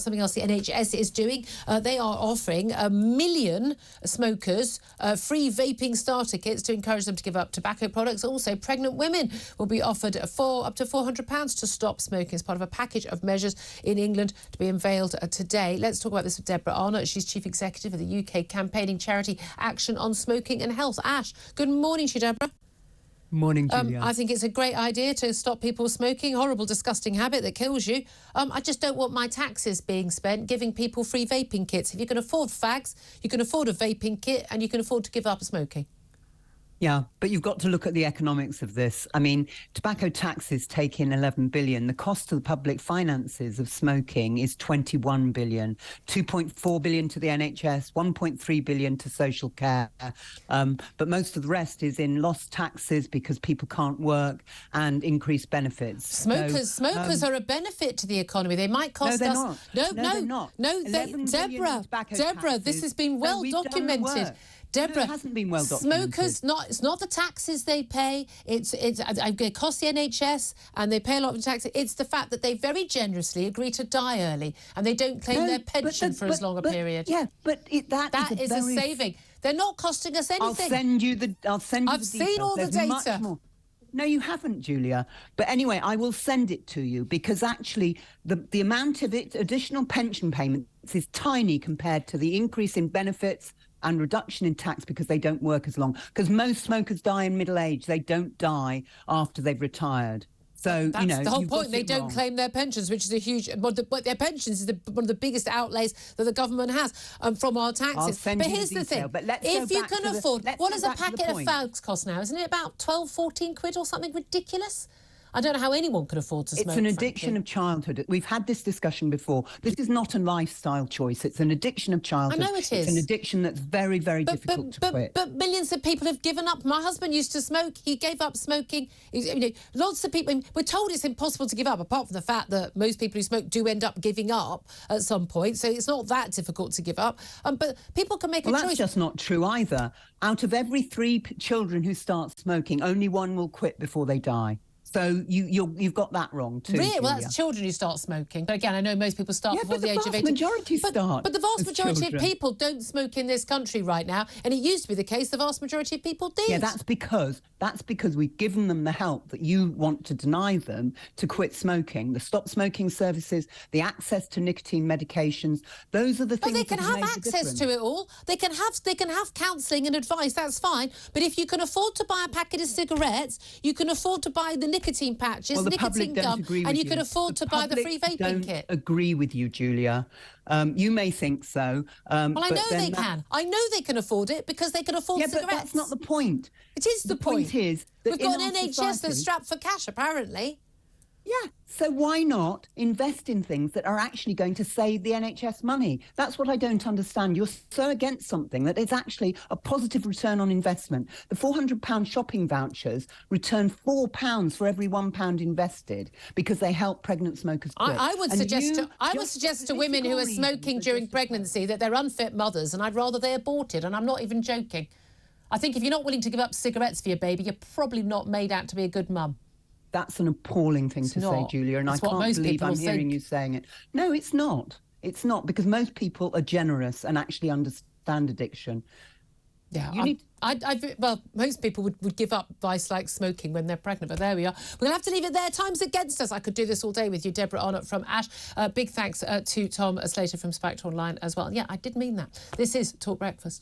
something else the NHS is doing. They are offering 1 million smokers free vaping starter kits to encourage them to give up tobacco products. Also, pregnant women will be offered up to £400 to stop smoking as part of a package of measures in England to be unveiled today. Let's talk about this with Deborah Arnott. She's Chief Executive of the UK campaigning charity Action on Smoking and Health. Ash, good morning to you, Deborah. Morning, Julia. I think it's a great idea to stop people smoking. Horrible, disgusting habit that kills you. I just don't want my taxes being spent giving people free vaping kits. If you can afford fags, you can afford a vaping kit and you can afford to give up smoking. Yeah, but you've got to look at the economics of this. I mean, tobacco taxes take in 11 billion. The cost to the public finances of smoking is 21 billion, 2.4 billion to the NHS, 1.3 billion to social care. But most of the rest is in lost taxes because people can't work and increased benefits. Smokers are a benefit to the economy. They might cost us. No, they're not. Deborah, this has been well documented. Deborah, no, it hasn't been well documented. Smokers, it's not the taxes they pay. It costs the NHS and they pay a lot of taxes. It's the fact that they very generously agree to die early and they don't claim their pension for as long a period. Yeah, but that is a saving. They're not costing us anything. I've seen the details. I've seen all the data. No, you haven't, Julia. But anyway, I will send it to you because actually the amount of additional pension payments is tiny compared to the increase in benefits and reduction in tax because they don't work as long. Because most smokers die in middle age. They don't die after they've retired. So, that's the whole point. They don't claim their pensions, which is a huge... But their pensions is one of the biggest outlays that the government has from our taxes. But here's the thing. If you can afford... What does a packet of fags cost now? Isn't it about 12, 14 quid or something ridiculous? I don't know how anyone could afford to smoke. It's an addiction of childhood. We've had this discussion before. This is not a lifestyle choice. It's an addiction of childhood. I know it is. It's an addiction that's very, very difficult to quit. But millions of people have given up. My husband used to smoke. He gave up smoking. Lots of people... We're told it's impossible to give up, apart from the fact that most people who smoke do end up giving up at some point. So it's not that difficult to give up. But people can make a choice. Well, that's just not true either. Out of every 3 children who start smoking, only 1 will quit before they die. So you've got that wrong too. Really? Julia. Well, that's children who start smoking. But again, I know most people start before the age of 18. But the vast majority start. But the vast majority of people don't smoke in this country right now. And it used to be the case the vast majority of people did. Yeah, that's because we've given them the help that you want to deny them to quit smoking. The stop smoking services, the access to nicotine medications, those are the things. But they can have access to it all. They can have counselling and advice. That's fine. But if you can afford to buy a packet of cigarettes, you can afford to buy the nicotine patches, nicotine gum, and you can afford to buy the free vaping kit. I don't agree with you, Julia. You may think so. Well, I know they can. I know they can afford it because they can afford cigarettes. But that's not the point. It is the point. The point is that we've got an NHS that's strapped for cash, apparently. Yeah, so why not invest in things that are actually going to save the NHS money? That's what I don't understand. You're so against something that is actually a positive return on investment. The £400 shopping vouchers return £4 for every £1 invested because they help pregnant smokers quit. I would suggest to women who are smoking during pregnancy that they're unfit mothers, and I'd rather they aborted, and I'm not even joking. I think if you're not willing to give up cigarettes for your baby, you're probably not made out to be a good mum. That's an appalling thing to say, Julia, and I can't believe I'm hearing you saying it. No, it's not. It's not, because most people are generous and actually understand addiction. Yeah, well, most people would give up vice like smoking when they're pregnant, but there we are. We're going to have to leave it there. Time's against us. I could do this all day with you, Deborah Arnott from Ash. Big thanks to Tom Slater from Spiked Online as well. Yeah, I did mean that. This is Talk Breakfast.